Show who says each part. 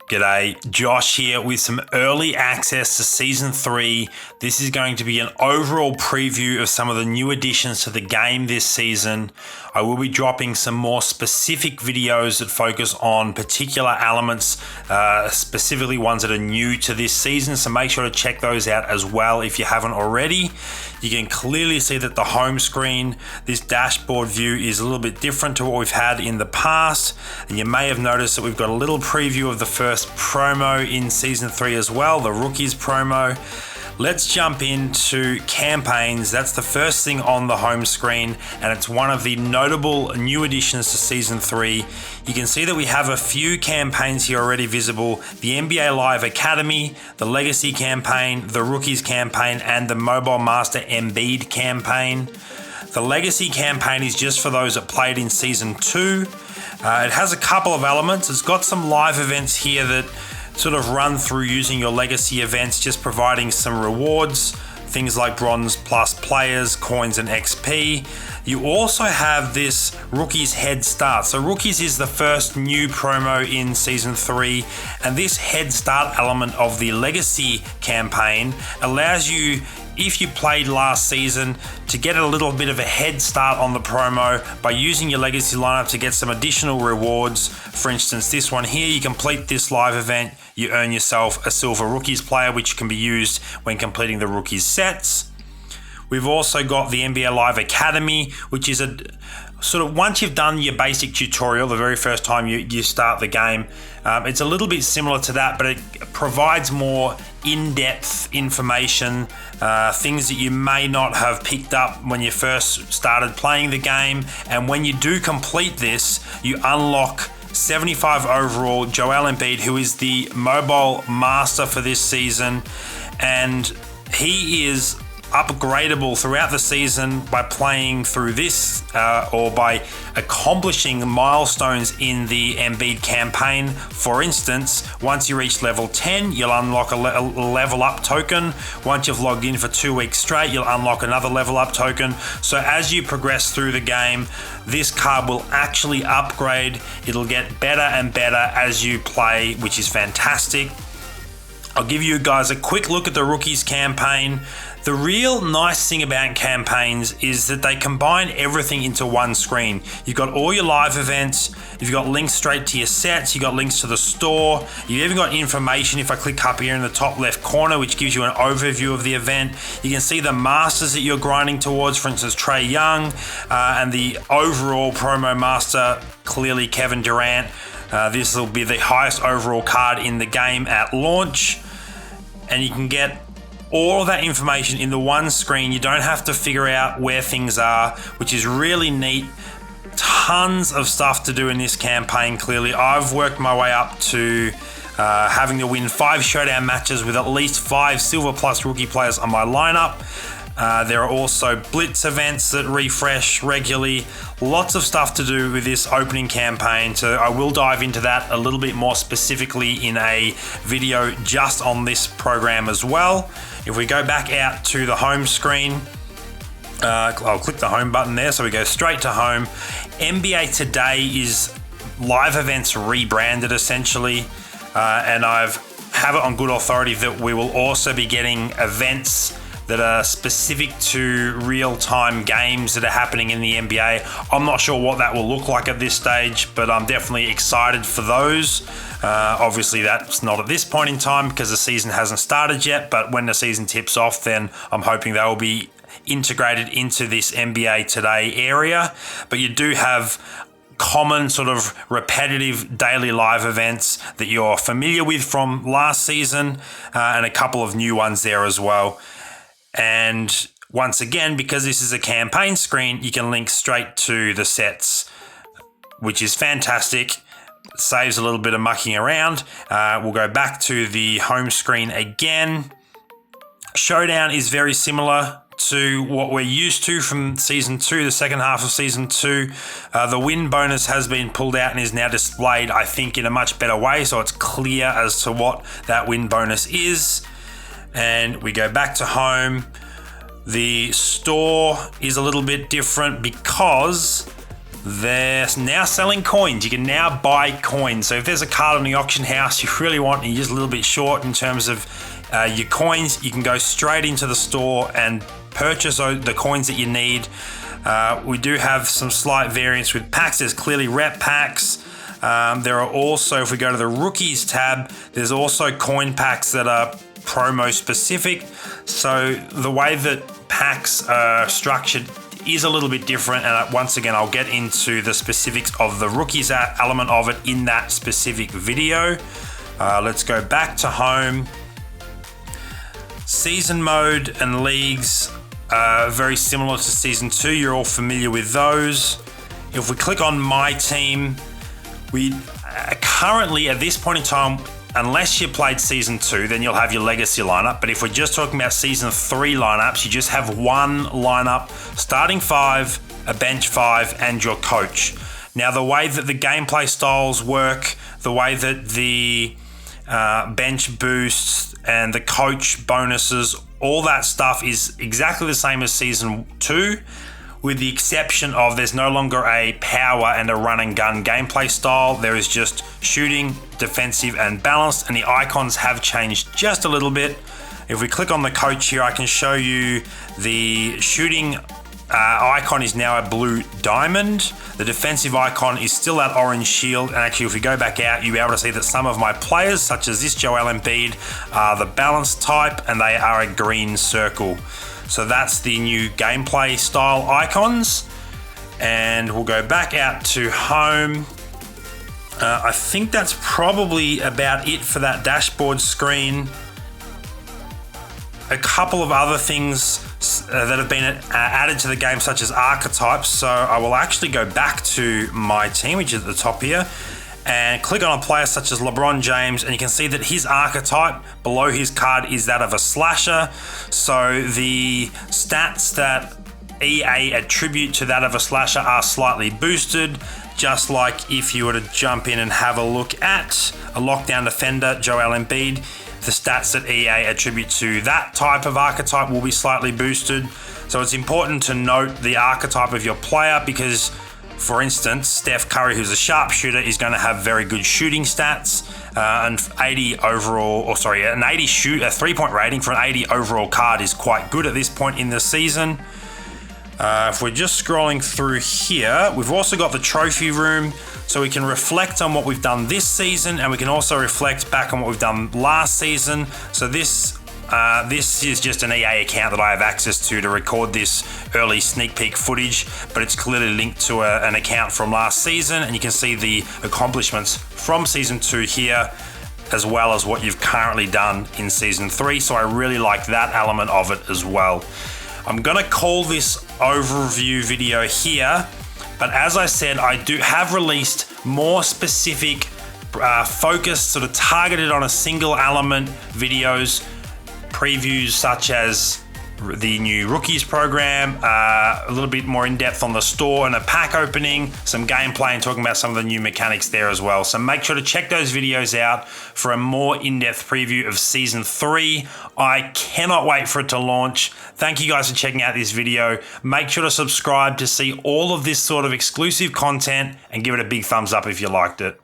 Speaker 1: G'day, Josh here with some early access to Season 3. This is going to be an overall preview of some of the new additions to the game this season. I will be dropping some more specific videos that focus on particular elements, specifically ones that are new to this season, so make sure to check those out as well if you haven't already. You can clearly see that the home screen, this dashboard view, is a little bit different to what we've had in the past, and you may have noticed that we've got a little preview of the first promo in Season 3 as well, the Rookies promo. Let's jump into campaigns. That's the first thing on the home screen, and it's one of the notable new additions to Season 3. You can see that we have a few campaigns here already visible: the NBA Live Academy, the Legacy campaign, the Rookies campaign, and the Mobile Master Embiid campaign. The Legacy campaign is just for those that played in Season 2. It has a couple of elements. It's got some live events here that sort of run through using your Legacy events, just providing some rewards, things like Bronze Plus players, coins, and XP. You also have this Rookies Head Start. So Rookies is the first new promo in Season 3, and this Head Start element of the Legacy campaign allows you, if you played last season, to get a little bit of a head start on the promo by using your Legacy lineup to get some additional rewards. For instance, this one here, you complete this live event, you earn yourself a Silver Rookies player, which can be used when completing the Rookies sets. We've also got the NBA Live Academy, which is a sort of, once you've done your basic tutorial, the very first time you start the game, it's a little bit similar to that, but it provides more in-depth information, things that you may not have picked up when you first started playing the game. And when you do complete this, you unlock 75 overall Joel Embiid, who is the mobile master for this season, and he is upgradable throughout the season by playing through this or by accomplishing milestones in the Embiid campaign. For instance, once you reach level 10, you'll unlock a level up token. Once you've logged in for 2 weeks straight, you'll unlock another level up token. So as you progress through the game, this card will actually upgrade. It'll get better and better as you play, which is fantastic. I'll give you guys a quick look at the Rookies campaign. The real nice thing about campaigns is that they combine everything into one screen. You've got all your live events, you've got links straight to your sets, you've got links to the store, you've even got information. If I click up here in the top left corner, which gives you an overview of the event, you can see the masters that you're grinding towards, for instance, Trae Young, and the overall promo master, clearly Kevin Durant. This will be the highest overall card in the game at launch, and you can get all of that information in the one screen. You don't have to figure out where things are, which is really neat. Tons of stuff to do in this campaign. Clearly, I've worked my way up to having to win 5 showdown matches with at least 5 Silver Plus rookie players on my lineup. There are also blitz events that refresh regularly. Lots of stuff to do with this opening campaign, so I will dive into that a little bit more specifically in a video just on this program as well. If we go back out to the home screen, I'll click the home button there, so we go straight to home. NBA Today is live events rebranded essentially, and I've have it on good authority that we will also be getting events that are specific to real-time games that are happening in the NBA. I'm not sure what that will look like at this stage, but I'm definitely excited for those. Obviously, that's not at this point in time because the season hasn't started yet, but when the season tips off, then I'm hoping they will be integrated into this NBA Today area. But you do have common sort of repetitive daily live events that you're familiar with from last season, and a couple of new ones there as well. And once again, because this is a campaign screen, you can link straight to the sets, which is fantastic. Saves a little bit of mucking around. We'll go back to the home screen again. Showdown is very similar to what we're used to from Season 2, the second half of Season 2. The win bonus has been pulled out and is now displayed, I think, in a much better way, so it's clear as to what that win bonus is. And we go back to home. The store is a little bit different because They're now selling coins. You can now buy coins. So if there's a card on the auction house you really want and you're just a little bit short in terms of your coins, you can go straight into the store and purchase the coins that you need. We do have some slight variance with packs. There's clearly rep packs. There are also, if we go to the rookies tab, there's also coin packs that are promo specific. So the way that packs are structured is a little bit different, and once again I'll get into the specifics of the rookies element of it in that specific video. Let's go back to home. Season mode and leagues are very similar to season 2. You're all familiar with those. If we click on my team, we currently at this point in time, unless you played season 2, then you'll have your legacy lineup. But if we're just talking about season 3 lineups, you just have one lineup, starting 5, a bench 5, and your coach. Now, the way that the gameplay styles work, the way that the bench boosts and the coach bonuses, all that stuff is exactly the same as season 2. With the exception of there's no longer a power and a run and gun gameplay style. There is just shooting, defensive, and balanced, and the icons have changed just a little bit. If we click on the coach here, I can show you the shooting icon is now a blue diamond. The defensive icon is still that orange shield, and actually if we go back out, you'll be able to see that some of my players, such as this Joel Embiid, are the balanced type, and they are a green circle. So that's the new gameplay style icons. And we'll go back out to home. I think that's probably about it for that dashboard screen. A couple of other things that have been added to the game, such as archetypes. So I will actually go back to my team, which is at the top here, and click on a player such as LeBron James, and you can see that his archetype below his card is that of a slasher. So the stats that EA attribute to that of a slasher are slightly boosted, just like if you were to jump in and have a look at a lockdown defender, Joel Embiid, the stats that EA attribute to that type of archetype will be slightly boosted. So it's important to note the archetype of your player, because for instance, Steph Curry, who's a sharpshooter, is going to have very good shooting stats, and 80 overall, or sorry, an 80 a 3-point rating for an 80 overall card is quite good at this point in the season. If we're just scrolling through here, we've also got the trophy room, so we can reflect on what we've done this season, and we can also reflect back on what we've done last season. So this is just an EA account that I have access to record this early sneak peek footage, but it's clearly linked to an account from last season, and you can see the accomplishments from season 2 here, as well as what you've currently done in season 3. So I really like that element of it as well. I'm gonna call this overview video here, but as I said, I do have released more specific, focused, sort of targeted on a single element videos, previews such as the new rookies program, a little bit more in depth on the store and a pack opening, some gameplay, and talking about some of the new mechanics there as well. So make sure to check those videos out for a more in-depth preview of season 3. I cannot wait for it to launch. Thank you guys for checking out this video. Make sure to subscribe to see all of this sort of exclusive content, and give it a big thumbs up if you liked it.